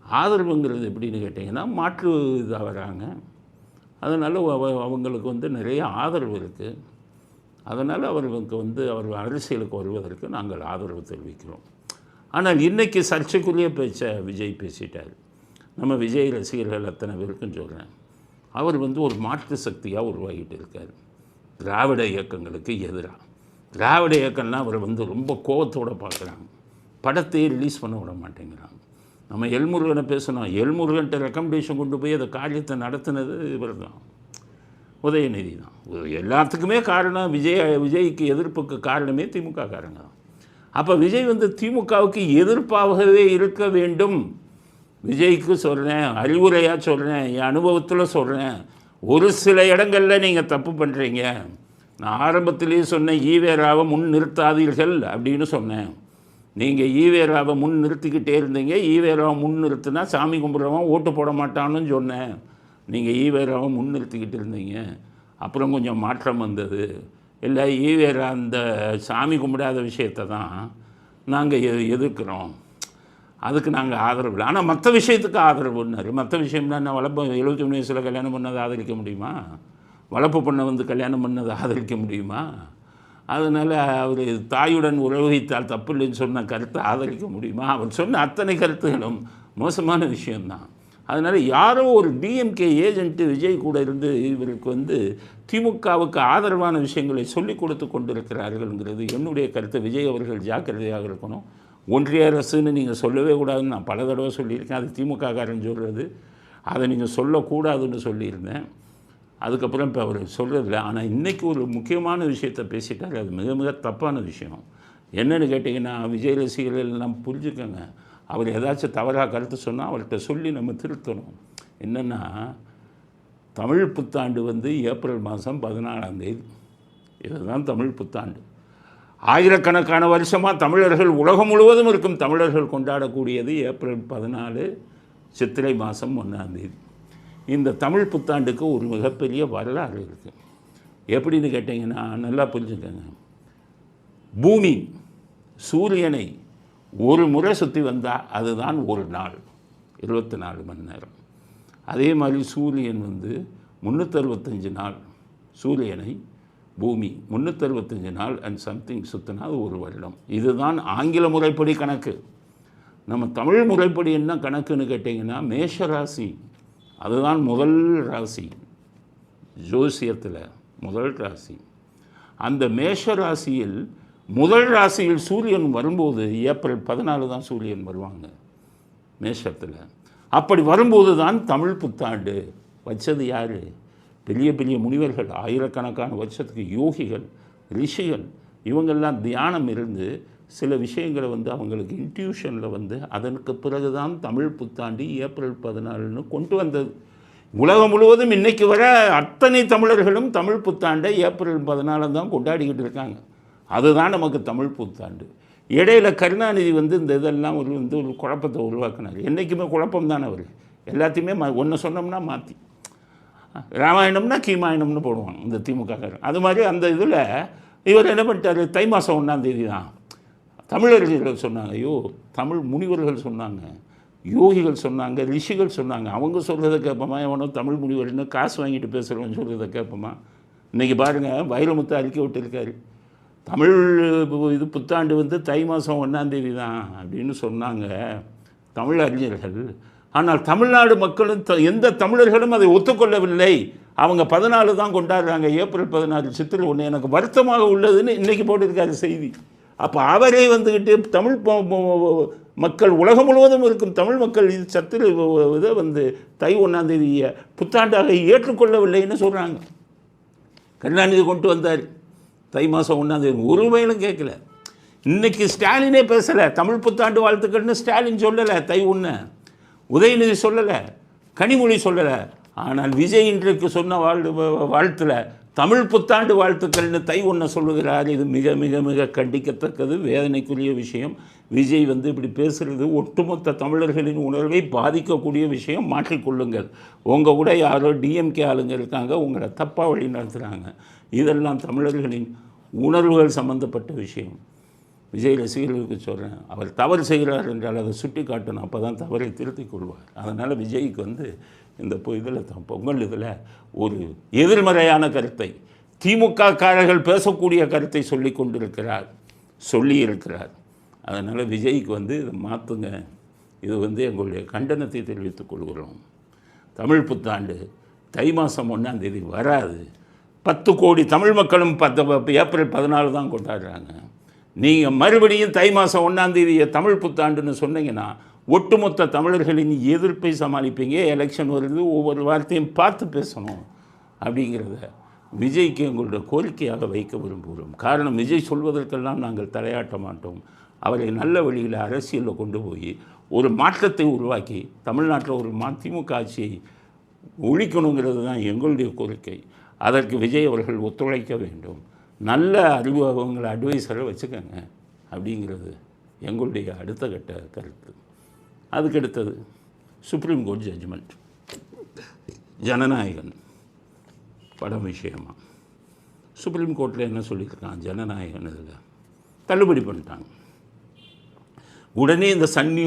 ஆதரவுங்கிறது எப்படின்னு கேட்டிங்கன்னா, மாற்று இதாக வராங்க. அதனால் அவங்களுக்கு வந்து நிறைய ஆதரவு இருக்குது. அதனால் அவர்களுக்கு வந்து அவர் அரசியலுக்கு வருவதற்கு நாங்கள் ஆதரவு தெரிவிக்கிறோம். ஆனால் இன்றைக்கி சர்ச்சைக்குரிய பேச்சை விஜய் பேசிட்டார். நம்ம விஜய் ரசிகர்கள் அத்தனை பேருக்கும் சொல்கிறேன், அவர் வந்து ஒரு மாற்று சக்தியாக உருவாகிட்டு இருக்கார் திராவிட இயக்கங்களுக்கு எதிராக. திராவிட இயக்கம்னா அவர் வந்து ரொம்ப கோபத்தோடு பார்க்குறாங்க. படத்தையே ரிலீஸ் பண்ண விட மாட்டேங்கிறாங்க. நம்ம எல்முருகனை பேசணும், எல்முருகன்ட்ட ரெக்கமெண்டேஷன் கொண்டு போய் அந்த காரியத்தை நடத்தினது இவர் தான், உதயநிதி தான். எல்லாத்துக்குமே காரணம் விஜய்க்கு எதிர்ப்புக்கு காரணமே திமுக காரங்க தான். அப்போ விஜய் வந்து திமுகவுக்கு எதிர்ப்பாகவே இருக்க வேண்டும். விஜய்க்கு சொல்கிறேன், அறிவுரையாக சொல்கிறேன், என் அனுபவத்தில் சொல்கிறேன், ஒரு சில இடங்களில் நீங்கள் தப்பு பண்ணுறீங்க. நான் ஆரம்பத்திலேயே சொன்னேன், ஈவேராவை முன் நிறுத்தாதீர்கள் அப்படின்னு சொன்னேன். நீங்கள் ஈவேராவை முன் நிறுத்திக்கிட்டே இருந்தீங்க. ஈவேராவை முன் நிறுத்தினா சாமி கும்பிட்றவன் ஓட்டு போட மாட்டான்னு சொன்னேன். நீங்கள் ஈவேராவை முன் நிறுத்திக்கிட்டு இருந்தீங்க. அப்புறம் கொஞ்சம் மாற்றம் வந்தது. இல்லை, ஈவேரா அந்த சாமி கும்பிடாத விஷயத்தை தான் நாங்கள் எதிர்க்கிறோம், அதுக்கு நாங்கள் ஆதரவு இல்லை. ஆனால் மற்ற விஷயத்துக்கு ஆதரவுன்னாரு. மற்ற விஷயம்னா நான் வளர்ப்பு 73 வயசில் கல்யாணம் பண்ணதை ஆதரிக்க முடியுமா? வளர்ப்பு பண்ண வந்து கல்யாணம் பண்ணதை ஆதரிக்க முடியுமா? அதனால் அவர் தாயுடன் உறவு வைத்தால் தப்பு இல்லைன்னு சொன்ன கருத்தை ஆதரிக்க முடியுமா? அவர் சொன்ன அத்தனை கருத்துகளும் மோசமான விஷயந்தான். அதனால் யாரோ ஒரு டிஎம்கே ஏஜென்ட்டு விஜய் கூட இருந்து இவருக்கு வந்து திமுகவுக்கு ஆதரவான விஷயங்களை சொல்லிக் கொடுத்து கொண்டிருக்கிறார்கள்ங்கிறது என்னுடைய கருத்தை. விஜய் அவர்கள் ஜாக்கிரதையாக இருக்கணும். ஒன்றிய அரசுன்னு நீங்கள் சொல்லவே கூடாதுன்னு நான் பல தடவை சொல்லியிருக்கேன். அது திமுககாரன் சொல்கிறது, அதை நீங்கள் சொல்லக்கூடாதுன்னு சொல்லியிருந்தேன். அதுக்கப்புறம் இப்போ அவர் சொல்கிறதில்ல. ஆனால் இன்றைக்கி ஒரு முக்கியமான விஷயத்தை பேசிட்டார். அது மிக மிக தப்பான விஷயம். என்னென்னு கேட்டிங்கன்னா, விஜய் ரசிகர்கள் எல்லாம் புரிஞ்சுக்கோங்க. அவர் ஏதாச்சும் தவறாக கருத்து சொன்னால் அவர்கிட்ட சொல்லி நம்ம திருத்தணும். என்னென்னா, தமிழ் புத்தாண்டு வந்து ஏப்ரல் மாதம் 14ஆம் தேதி. இதுதான் தமிழ் புத்தாண்டு. ஆயிரக்கணக்கான வருஷமாக தமிழர்கள் உலகம் முழுவதும் இருக்கும் தமிழர்கள் கொண்டாடக்கூடியது ஏப்ரல் 14 சித்திரை மாதம் 1ஆம் தேதி. இந்த தமிழ் புத்தாண்டுக்கு ஒரு மிகப்பெரிய வரலாறு இருக்குது. எப்படின்னு கேட்டிங்கன்னா, நல்லா புரிஞ்சுக்கங்க. பூமி சூரியனை ஒரு முறை சுற்றி வந்தால் அதுதான் ஒரு நாள், 24 மணி நேரம். அதே மாதிரி சூரியன் வந்து 365 நாள், சூரியனை பூமி 365 நாள் அண்ட் சம்திங் சுற்றினா அது ஒரு வருடம். இதுதான் ஆங்கில முறைப்படி கணக்கு. நம்ம தமிழ் முறைப்படி என்ன கணக்குன்னு கேட்டிங்கன்னா, மேஷராசி அதுதான் முதல் ராசி, ஜோசியத்தில் முதல் ராசி. அந்த மேஷ ராசியில் முதல் ராசியில் சூரியன் வரும்போது ஏப்ரல் 14 தான் சூரியன் வருவாங்க மேஷத்தில். அப்படி வரும்போது தான் தமிழ் புத்தாண்டு. வச்சது யார்? பெரிய பெரிய முனிவர்கள், ஆயிரக்கணக்கான வருஷத்துக்கு யோகிகள், ரிஷிகள். இவங்கெல்லாம் தியானம் இருந்து சில விஷயங்களை வந்து அவங்களுக்கு இன்ட்யூஷனில் வந்து அதற்கு பிறகு தான் தமிழ் புத்தாண்டு ஏப்ரல் 14ன்னு கொண்டு வந்தது. உலகம் முழுவதும் இன்றைக்கி வர அத்தனை தமிழர்களும் தமிழ் புத்தாண்டை ஏப்ரல் 14 தான் கொண்டாடிக்கிட்டு இருக்காங்க. அதுதான் நமக்கு தமிழ் புத்தாண்டு. இடையில கருணாநிதி வந்து இந்த இதெல்லாம் ஒரு குழப்பத்தை உருவாக்கினார். என்றைக்குமே குழப்பம் தானே அவர். எல்லாத்தையுமே ஒன்று சொன்னோம்னா மாற்றி ராமாயணம்னா கீமாயணம்னு போடுவாங்க இந்த திமுககாரன். அது மாதிரி அந்த இதில் இவர் என்ன பண்ணிட்டார், தை மாதம் 1ஆம் தேதி தான் தமிழர்கள் சொன்னாங்க. ஐயோ, தமிழ் முனிவர்கள் சொன்னாங்க, யோகிகள் சொன்னாங்க, ரிஷிகள் சொன்னாங்க. அவங்க சொல்கிறத கேட்போமா? எவனோ தமிழ் முனிவர்னு காசு வாங்கிட்டு பேசுகிறவன்னு சொல்கிறத கேட்போமா? இன்றைக்கி பாருங்கள், வைரமுத்து அறிக்கை விட்டுருக்காரு. தமிழ் இது புத்தாண்டு வந்து தை மாதம் 1ஆம் தேதி தான் அப்படின்னு சொன்னாங்க தமிழ் அறிஞர்கள். ஆனால் தமிழ்நாடு மக்களும் எந்த தமிழர்களும் அதை ஒத்துக்கொள்ளவில்லை. அவங்க 14 தான் கொண்டாடுறாங்க, ஏப்ரல் 14 சித்திரை 1. எனக்கு வருத்தமாக உள்ளதுன்னு இன்றைக்கி போட்டிருக்காரு செய்தி. அப்போ அவரே வந்துக்கிட்டு தமிழ் மக்கள் உலகம் முழுவதும் இருக்கும் தமிழ் மக்கள் இது சத்திர இதை வந்து தை 1ஆம் தேதியை புத்தாண்டாக ஏற்றுக்கொள்ளவில்லைன்னு சொல்கிறாங்க. கருணாநிதி கொண்டு வந்தார் தை மாதம் 1ஆம் தேதி, ஒரு வயலும் கேட்கல. இன்றைக்கி ஸ்டாலினே பேசலை, தமிழ் புத்தாண்டு வாழ்த்துக்கள்னு ஸ்டாலின் சொல்லலை, தை 1. உதயநிதி சொல்லலை, கனிமொழி சொல்லலை. ஆனால் விஜய் இன்றைக்கு சொன்ன வாழ்த்தில் தமிழ் புத்தாண்டு வாழ்த்துக்கள்னு தை 1 சொல்லுகிறார். இது மிக மிக மிக கண்டிக்கத்தக்கது, வேதனைக்குரிய விஷயம். விஜய் வந்து இப்படி பேசுகிறது ஒட்டுமொத்த தமிழர்களின் உணர்வை பாதிக்கக்கூடிய விஷயம். மாற்றிக்கொள்ளுங்கள். உங்கள் கூட யாரோ டிஎம்கே ஆளுங்க இருக்காங்க, உங்களை தப்பாக வழி நடத்துகிறாங்க. இதெல்லாம் தமிழர்களின் உணர்வுகள் சம்பந்தப்பட்ட விஷயம். விஜய் ரசிகர்களுக்கு சொல்கிறேன், அவர் தவறு செய்கிறார் என்றால் அதை சுட்டி காட்டணும், அப்போ தான் தவறை திருத்திக் கொள்வார். அதனால் விஜய்க்கு வந்து இந்த இதில் பொங்கல் இதில் ஒரு எதிர்மறையான கருத்தை, திமுக காரர்கள் பேசக்கூடிய கருத்தை சொல்லியிருக்கிறார். அதனால் விஜய்க்கு வந்து இதை மாற்றுங்க. இது வந்து எங்களுடைய கண்டனத்தை தெரிவித்துக் கொள்கிறோம். தமிழ் புத்தாண்டு தை மாதம் 1ஆம் தேதி வராது. 10 கோடி தமிழ் மக்களும் ஏப்ரல் 14 தான் கொண்டாடுறாங்க. நீங்கள் மறுபடியும் தை மாதம் 1ஆம் தேதியை தமிழ் புத்தாண்டுன்னு சொன்னீங்கன்னா ஒட்டுமொத்த தமிழர்களின் எதிர்ப்பை சமாளிப்பீங்க. எலெக்ஷன் வருது, ஒவ்வொரு வார்த்தையும் பார்த்து பேசணும் அப்படிங்கிறத விஜய்க்கு எங்களுடைய கோரிக்கையாக வைக்க விரும்புகிறோம். காரணம், விஜய் சொல்வதற்கெல்லாம் நாங்கள் தலையாட்ட மாட்டோம். அவரை நல்ல வழியில் அரசியலில் கொண்டு போய் ஒரு மாற்றத்தை உருவாக்கி தமிழ்நாட்டில் ஒரு திமுக ஆட்சியை ஒழிக்கணுங்கிறது தான் எங்களுடைய கோரிக்கை. அதற்கு விஜய் அவர்கள் ஒத்துழைக்க வேண்டும். நல்ல அவங்களை அட்வைஸரை வச்சுக்கோங்க அப்படிங்கிறது எங்களுடைய அடுத்த கட்ட கருத்து. அதுக்கடுத்தது சுப்ரீம் கோர்ட் ஜட்ஜ்மெண்ட், ஜனநாயகன் படம் விஷயமாக சுப்ரீம் கோர்ட்டில் என்ன சொல்லியிருக்கான், ஜனநாயகன் இதில் தள்ளுபடி பண்ணிட்டாங்க. உடனே இந்த சன்